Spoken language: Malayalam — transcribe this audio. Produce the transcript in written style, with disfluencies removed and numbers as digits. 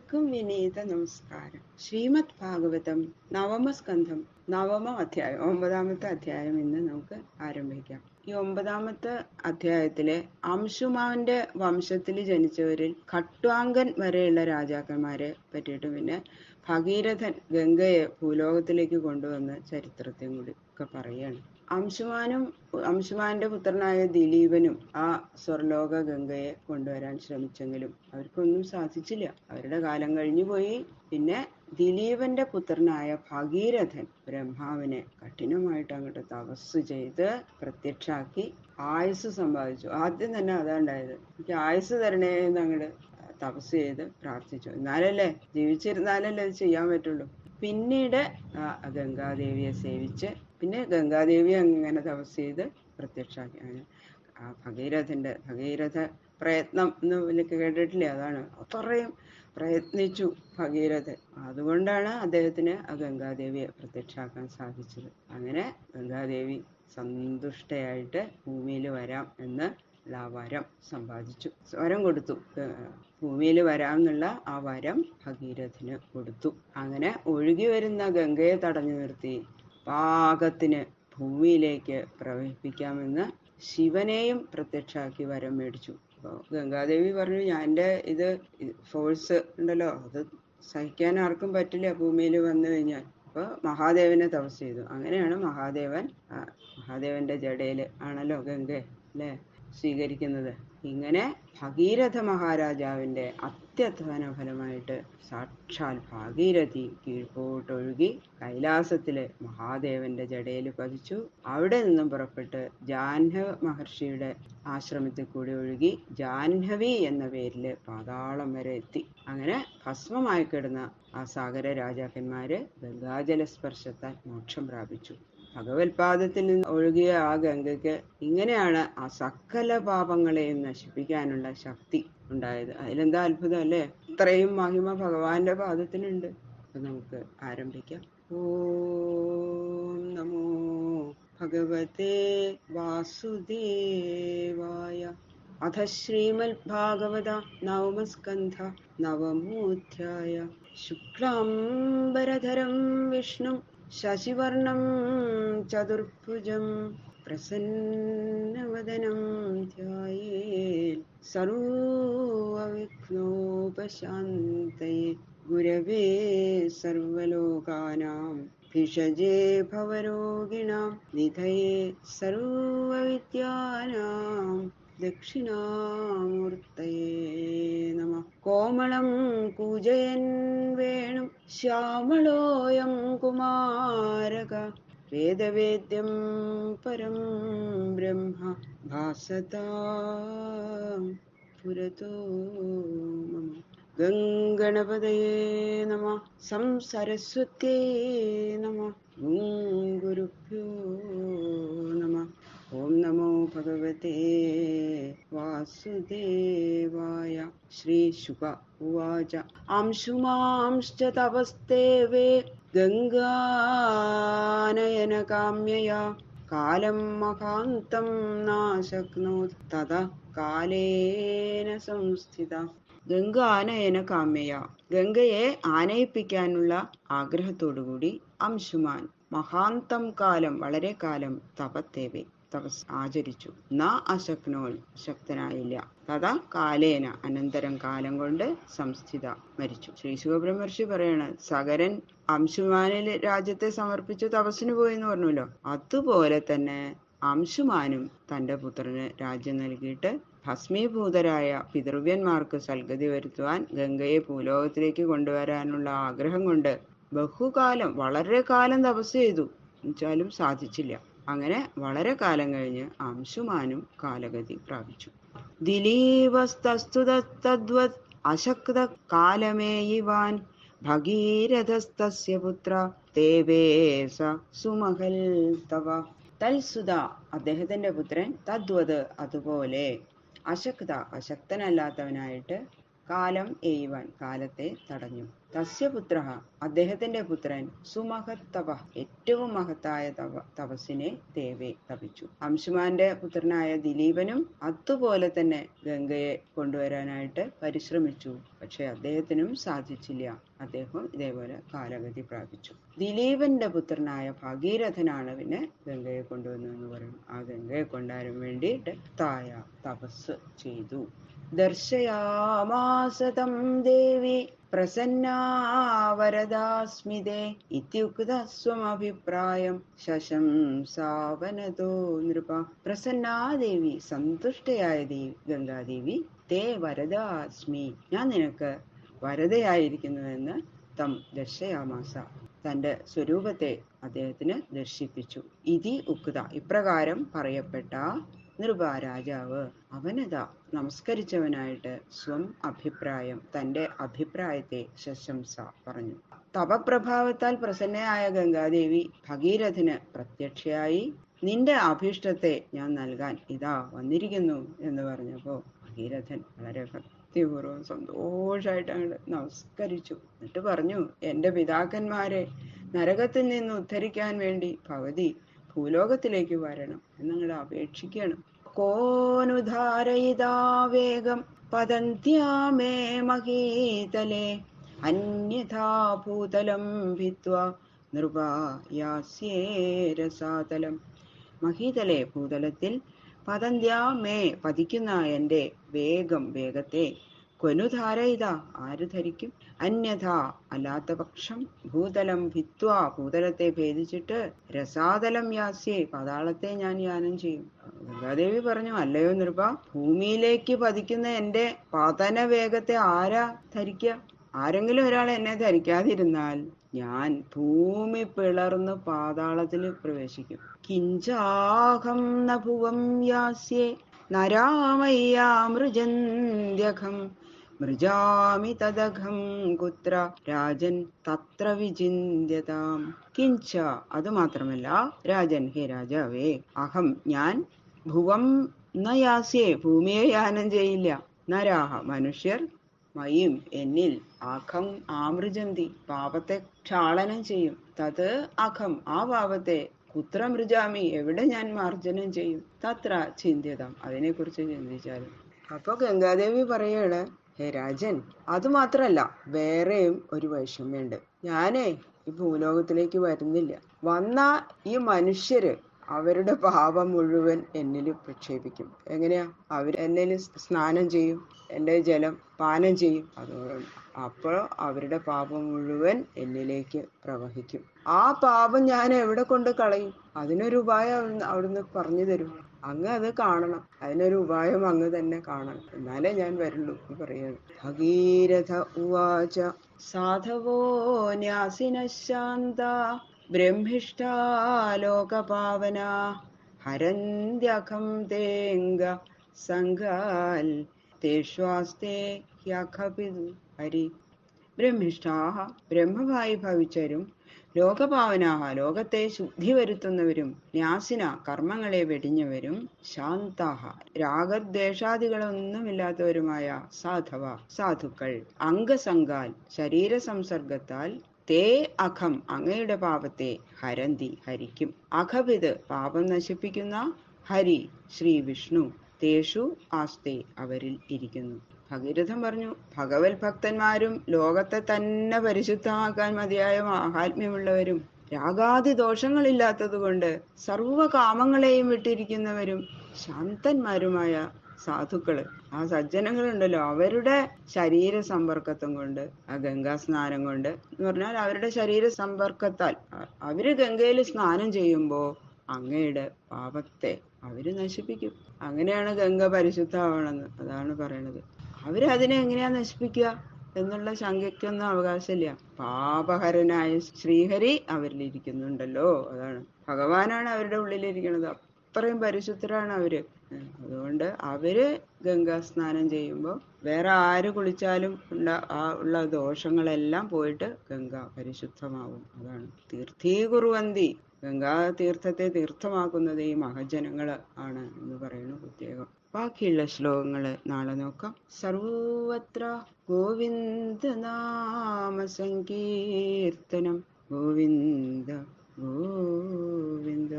ഏവർക്കും വിനീത നമസ്കാരം. ശ്രീമദ് ഭാഗവതം നവമസ്കന്ധം അധ്യായം 9-ാമത്തെ അധ്യായം ഇന്ന് നമുക്ക് ആരംഭിക്കാം. ഈ 9-ാമത്തെ അധ്യായത്തിലെ അംശുമാന്റെ വംശത്തിൽ ജനിച്ചവരിൽ ഖട്വാങ്കൻ വരെയുള്ള രാജാക്കന്മാരെ പറ്റിയിട്ട്, പിന്നെ ഭഗീരഥൻ ഗംഗയെ ഭൂലോകത്തിലേക്ക് കൊണ്ടുവന്ന ചരിത്രത്തെയും കൂടി ഒക്കെ പറയുകയാണ്. അംശുമാന്റെ പുത്രനായ ദിലീപനും ആ സ്വർലോക ഗംഗയെ കൊണ്ടുവരാൻ ശ്രമിച്ചെങ്കിലും അവർക്കൊന്നും സാധിച്ചില്ല. അവരുടെ കാലം കഴിഞ്ഞു പോയി. പിന്നെ ദിലീപന്റെ പുത്രനായ ഭഗീരഥൻ ബ്രഹ്മാവിനെ കഠിനമായിട്ട് അങ്ങോട്ട് തപസ് ചെയ്ത് പ്രത്യക്ഷാക്കി ആയുസ് സമ്പാദിച്ചു. ആദ്യം തന്നെ അതാ ഉണ്ടായത്. എനിക്ക് ആയുസ് തരണേ എന്ന് അങ്ങോട്ട് തപസ് ചെയ്ത് പ്രാർത്ഥിച്ചു. എന്നാലല്ലേ, ജീവിച്ചിരുന്നാലല്ലേ അത് ചെയ്യാൻ പറ്റുള്ളൂ. പിന്നീട് ഗംഗാദേവിയെ സേവിച്ച്, പിന്നെ ഗംഗാദേവി അങ്ങനെ തപസ് ചെയ്ത് പ്രത്യക്ഷാക്കി. ആ ഭഗീരഥ പ്രയത്നം എന്ന് കേട്ടിട്ടില്ലേ? അതാണ്, അത്രയും പ്രയത്നിച്ചു ഭഗീരഥൻ. അതുകൊണ്ടാണ് അദ്ദേഹത്തിന് ആ ഗംഗാദേവിയെ പ്രത്യക്ഷാക്കാൻ സാധിച്ചത്. അങ്ങനെ ഗംഗാദേവി സന്തുഷ്ടയായിട്ട് ഭൂമിയിൽ വരാം എന്ന് ആ വരം സമ്പാദിച്ചു. വരം കൊടുത്തു. ഭൂമിയിൽ വരാം എന്നുള്ള ആ വരം ഭഗീരഥന് കൊടുത്തു. അങ്ങനെ ഒഴുകി വരുന്ന ഗംഗയെ തടഞ്ഞു നിർത്തി പാകത്തിന് ഭൂമിയിലേക്ക് പ്രവഹിപ്പിക്കാമെന്ന് ശിവനെയും പ്രത്യക്ഷാക്കി വരം മേടിച്ചു. അപ്പോൾ ഗംഗാദേവി പറഞ്ഞു, എൻ്റെ ഇത് ഫോഴ്സ് ഉണ്ടല്ലോ, അത് സഹിക്കാൻ ആർക്കും പറ്റില്ല ഭൂമിയിൽ വന്നു കഴിഞ്ഞാൽ. അപ്പോൾ മഹാദേവനെ തപസ് ചെയ്തു. അങ്ങനെയാണ് മഹാദേവന്റെ ജടയിൽ ആണല്ലോ ഗംഗ അല്ലേ സ്വീകരിക്കുന്നത്. ഇങ്ങനെ ഭഗീരഥ മഹാരാജാവിന്റെ അത്യധ്വാന ഫലമായിട്ട് സാക്ഷാൽ ഭാഗീരഥി കീഴ്പോട്ടൊഴുകി കൈലാസത്തിലെ മഹാദേവന്റെ ജടയിൽ പതിച്ചു. അവിടെ നിന്നും പുറപ്പെട്ട് ജാഹ്നവ മഹർഷിയുടെ ആശ്രമത്തിൽ കൂടി ഒഴുകി ജാഹ്നവി എന്ന പേരില് പാതാളം വരെ എത്തി. അങ്ങനെ ഭസ്മമായി കിടന്ന ആ സാഗര രാജാക്കന്മാര് ഗംഗാജല സ്പർശത്താൽ മോക്ഷം പ്രാപിച്ചു. ഭഗവത്പാദത്തിൽ നിന്ന് ഒഴുകിയ ആ ഗംഗയ്ക്ക് ഇങ്ങനെയാണ് ആ സകല പാപങ്ങളെയും നശിപ്പിക്കാനുള്ള ശക്തി ഉണ്ടായത്. അതിലെന്താ അത്ഭുതം അല്ലേ? ഇത്രയും മഹിമ ഭഗവാന്റെ പാദത്തിനുണ്ട്. അപ്പൊ നമുക്ക് ആരംഭിക്കാം. ഓം നമോ ഭഗവതേ വാസുദേവായ. അഥ ശ്രീമദ് ഭാഗവത നവമസ്കന്ധ നവമോധ്യായ. ശുക്ലാംബരധരം വിഷ്ണും ശശിവർണം ചതുർഭുജം പ്രസന്നവദനം ധ്യായേത് സർവവിഘ്നോപശാന്തയേ. ഗുരവേ സർവലോകാനാം ഭിഷജേ ഭവരോഗിണാം നിധയേ സർവവിദ്യാനാം ദക്ഷിണാമൂർത്തയേ നമഃ. കോമളം കൂജയൻ വേണും ശ്യാമളോയം കുമാരക. വേദവേദ്യം പരം ബ്രഹ്മ ഭാസതാം പുരതോ മമ. ഗംഗണപതയേ നമഃ. സംസരസ്വത്യേ നമഃ. ഗുരുഭ്യോ നമഃ. ഓം നമോ ഭഗവതേ വാസുദേവായ. ശ്രീ ശുക ഉവാച. അംശുമാംശ്ച തപസ്തേവേ ഗംഗാനയന കാമ്യയാ. കാലം മഹാന്തം നാശക്നോത് തതഃ കാലേന സംസ്ഥിത. ഗംഗാനയന കാമ്യയാ. ഗംഗയെ ആനയിപ്പിക്കാനുള്ള ആഗ്രഹത്തോടുകൂടി അംശുമാൻ മഹാന്തം കാലം വളരെ കാലം തപത്തേവേ തപസ് ആചരിച്ചു. ന അശക്നോൽ ശക്തനായില്ല. തഥാ കാലേന അനന്തരം കാലം കൊണ്ട് സംസ്ഥിത മരിച്ചു. ശ്രീ ശുകബ്രഹ്മർഷി പറയാണ്, സകരൻ അംശുമാനിൽ രാജ്യത്തെ സമർപ്പിച്ചു തപസ്സിന് പോയി എന്ന് പറഞ്ഞല്ലോ. അതുപോലെ തന്നെ അംശുമാനും തന്റെ പുത്രന് രാജ്യം നൽകിയിട്ട് ഭസ്മീഭൂതരായ പിതൃവ്യന്മാർക്ക് സൽഗതി വരുത്തുവാൻ ഗംഗയെ ഭൂലോകത്തിലേക്ക് കൊണ്ടുവരാനുള്ള ആഗ്രഹം കൊണ്ട് ബഹുകാലം വളരെ കാലം തപസ് ചെയ്തു. എന്നുവെച്ചാലും സാധിച്ചില്ല. അങ്ങനെ വളരെ കാലം കഴിഞ്ഞ് അംശുമാനും കാലഗതി പ്രാപിച്ചു. ദിലീപസ്തസ്തുതദ്വത് അശക്ത കാലമേയിവാൻ ഭഗീരഥസ്തസ്യ പുത്ര തേവേസ സുമഹൽ തവ. തൽസുത അദ്ദേഹത്തിന്റെ പുത്രൻ തദ്വത് അതുപോലെ അശക്തനല്ലാത്തവനായിട്ട് കാലം എയ്യുവാൻ കാലത്തെ തടഞ്ഞു. തസ്യ പുത്ര അദ്ദേഹത്തിന്റെ പുത്രൻ സുമഹത് തപ ഏറ്റവും മഹത്തായ തപസ്സിനെ ദേവേ തപിച്ചു. അംശുമാന്റെ പുത്രനായ ദിലീപനും അതുപോലെ തന്നെ ഗംഗയെ കൊണ്ടുവരാനായിട്ട് പരിശ്രമിച്ചു. പക്ഷെ അദ്ദേഹത്തിനും സാധിച്ചില്ല. അദ്ദേഹം ഇതേപോലെ കാലഗതി പ്രാപിച്ചു. ദിലീപന്റെ പുത്രനായ ഭഗീരഥനാണ് പിന്നെ ഗംഗയെ കൊണ്ടുവന്നു എന്ന് പറയുന്നു. ആ ഗംഗയെ കൊണ്ടുവരാൻ വേണ്ടിയിട്ട് തായ തപസ് ചെയ്തു. ദർശയാമാസതം ദേവി പ്രസന്നാ വരദാസ്മിതേ ഇത്യുക്ത സ്വമഭിപ്രായം ശശംസാവനതോ നൃപ. പ്രസന്നാദേവി സന്തുഷ്ടയായ ഗംഗാദേവി തേ വരദാസ്മി ഞാൻ നിനക്ക് വരദയായിരിക്കുന്നുവെന്ന് തം ദർശയാമാസ തന്റെ സ്വരൂപത്തെ അദ്ദേഹത്തിന് ദർശിപ്പിച്ചു. ഇതി ഉക്ത ഇപ്രകാരം പറയപ്പെട്ട നൃപ രാജാവ് അവനത നമസ്കരിച്ചവനായിട്ട് സ്വം അഭിപ്രായം തന്റെ അഭിപ്രായത്തെ ശശംസ പറഞ്ഞു. തപപ്രഭാവത്താൽ പ്രസന്നയായ ഗംഗാദേവി ഭഗീരഥന് പ്രത്യക്ഷയായി നിന്റെ അഭീഷ്ടത്തെ ഞാൻ നൽകാൻ ഇതാ വന്നിരിക്കുന്നു എന്ന് പറഞ്ഞപ്പോ ഭഗീരഥൻ വളരെ ഭക്തിപൂർവ്വം സന്തോഷമായിട്ട് അങ്ങോട്ട് നമസ്കരിച്ചു. എന്നിട്ട് പറഞ്ഞു, എന്റെ പിതാക്കന്മാരെ നരകത്തിൽ നിന്ന് ഉദ്ധരിക്കാൻ വേണ്ടി ഭഗവതി ഭൂലോകത്തിലേക്ക് വരണം എന്നങ്ങോട്ട് അപേക്ഷിക്കണം. കോനുധാരയിതാ വേഗം പതന്ത്യാമേ മഹീതലേ അന്യഥാ ഭൂതലം ഭിത്വാ നൃപായാസ്യേ രസാതലം. മഹീതലേ ഭൂതലത്തിൽ പതന്ത്യാമേ പതിക്കുന്ന എന്റെ വേഗത്തെ ക്വനുധാരയിത ആര് ധരിക്കും? അന്യഥാ അല്ലാത്ത പക്ഷം ഭൂതലം ഭിത്വാ ഭൂതലത്തെ ഭേദിച്ചിട്ട് രസാതലം യാസ്യേ പാതാളത്തെ ഞാൻ യാനം ചെയ്യും. ഗംഗാദേവി പറഞ്ഞു, അല്ലയോ നൃപ, ഭൂമിയിലേക്ക് പതിക്കുന്ന എന്റെ പതന വേഗത്തെ ആരാ ധരിക്കുക? ആരെങ്കിലും ഒരാൾ എന്നെ ധരിക്കാതിരുന്നാൽ ഞാൻ ഭൂമി പിളർന്ന് പാതാളത്തിൽ പ്രവേശിക്കും. കിഞ്ചാഹം നഭുവം യാസ്യേ നരാമയ്യാമൃജന്ധ്യഖം മൃജാമി തദഘം കുത്ര രാജൻ തത്ര വിചിന്യതാം. കിഞ്ച അത് മാത്രമല്ല രാജൻ, ഹേ രാജാവേ, അഹം ഞാൻ ഭുവം ന യാസ്യേ ഭൂമിയെ യാനം ചെയ്യില്ല. നരാഹ മനുഷ്യർ മയും എന്നിൽ അഖം ആമൃജന്തി പാപത്തെ ക്ഷാളനം ചെയ്യും. തത് അഖം ആ പാപത്തെ കുത്ര മൃജാമി എവിടെ ഞാൻ മാർജനം ചെയ്യും. തത്ര ചിന്തിതം അതിനെക്കുറിച്ച് ചിന്തിച്ചാലും. അപ്പൊ ഗംഗാദേവി പറയാണ്, ഹേ രാജൻ, അതുമാത്രല്ല വേറെയും ഒരു വൈഷമ്യമുണ്ട്. ഞാനേ ഈ ഭൂലോകത്തിലേക്ക് വരുന്നില്ല. വന്ന ഈ മനുഷ്യര് അവരുടെ പാപം മുഴുവൻ എന്നിൽ പ്രക്ഷേപിക്കും. എങ്ങനെയാ? അവർ എന്നിൽ സ്നാനം ചെയ്യും, എൻ്റെ ജലം പാനം ചെയ്യും. അതുകൊണ്ട് അപ്പോൾ അവരുടെ പാപം മുഴുവൻ എന്നിലേക്ക് പ്രവഹിക്കും. ആ പാപം ഞാൻ എവിടെ കൊണ്ട് കളയും? അതിനൊരു ഉപായം അവിടുന്ന് പറഞ്ഞു തരും. അങ്ങ് അത് കാണണം. അതിനൊരു ഉപായം അങ്ങ് തന്നെ കാണണം. എന്നാലേ ഞാൻ വരുള്ളൂ എന്ന് പറയുന്നു. ഭഗീരഥ ഉവാച സാധവോ ന്യാസിന ശാന്ത ബ്രഹ്മിഷ്ഠാ ലോകപാവനാ ഹരന്ത്യഖം തേംഗ സംഘാൽ തേഷ്വാസ്തേ ഹ്യഖപിതു ഹരി. ബ്രഹ്മിഷ്ഠാഹ ബ്രഹ്മമായി ഭവിച്ചവരും ലോകപാവനാഹ ലോകത്തെ ശുദ്ധി വരുത്തുന്നവരും ന്യാസിന കർമ്മങ്ങളെ വെടിഞ്ഞവരും ശാന്താഹ രാഗദ്വേഷാദികളൊന്നുമില്ലാത്തവരുമായ സാധവ സാധുക്കൾ അംഗസംഗാൽ ശരീര സംസർഗത്താൽ തേ അഖം അങ്ങയുടെ പാപത്തെ ഹരന്തി ഹരിക്കും. അഖപിത് പാപം നശിപ്പിക്കുന്ന ഹരി ശ്രീ വിഷ്ണു തേഷു ആസ്തേ അവരിൽ ഇരിക്കുന്നു. ഭഗീരഥൻ പറഞ്ഞു, ഭഗവത് ഭക്തന്മാരും ലോകത്തെ തന്നെ പരിശുദ്ധമാക്കാൻ മതിയായ മാഹാത്മ്യമുള്ളവരും രാഗാദി ദോഷങ്ങളില്ലാത്തത് കൊണ്ട് സർവകാമങ്ങളെയും വിട്ടിരിക്കുന്നവരും ശാന്തന്മാരുമായ സാധുക്കള് ആ സജ്ജനങ്ങളുണ്ടല്ലോ, അവരുടെ ശരീര സമ്പർക്കത്വം കൊണ്ട് ആ ഗംഗാ സ്നാനം കൊണ്ട് എന്ന് പറഞ്ഞാൽ അവരുടെ ശരീര സമ്പർക്കത്താൽ അവര് ഗംഗയിൽ സ്നാനം ചെയ്യുമ്പോ അങ്ങയുടെ പാപത്തെ അവര് നശിപ്പിക്കും. അങ്ങനെയാണ് ഗംഗ പരിശുദ്ധമാവണമെന്ന് അതാണ് പറയണത്. അവരതിനെ എങ്ങനെയാ നശിപ്പിക്കുക എന്നുള്ള ശങ്കയ്ക്കൊന്നും അവകാശമില്ല. പാപഹരനായ ശ്രീഹരി അവരിലിരിക്കുന്നുണ്ടല്ലോ, അതാണ് ഭഗവാനാണ് അവരുടെ ഉള്ളിലിരിക്കുന്നത്. അത്രയും പരിശുദ്ധരാണ് അവര്. അതുകൊണ്ട് അവര് ഗംഗാ സ്നാനം ചെയ്യുമ്പോൾ വേറെ ആര് കുളിച്ചാലും ഉള്ള ദോഷങ്ങളെല്ലാം പോയിട്ട് ഗംഗ പരിശുദ്ധമാവും. അതാണ് തീർത്ഥീകുറുവന്തി. ഗംഗാ തീർത്ഥത്തെ തീർത്ഥമാക്കുന്നത് ഈ മഹജനങ്ങള് ആണ് എന്ന് പറയുന്നു. പ്രത്യേകം. ബാക്കിയുള്ള ശ്ലോകങ്ങൾ നാളെ നോക്കാം. സർവത്ര ഗോവിന്ദനാമ സങ്കീർത്തനം. ഗോവിന്ദ ഗോവിന്ദ.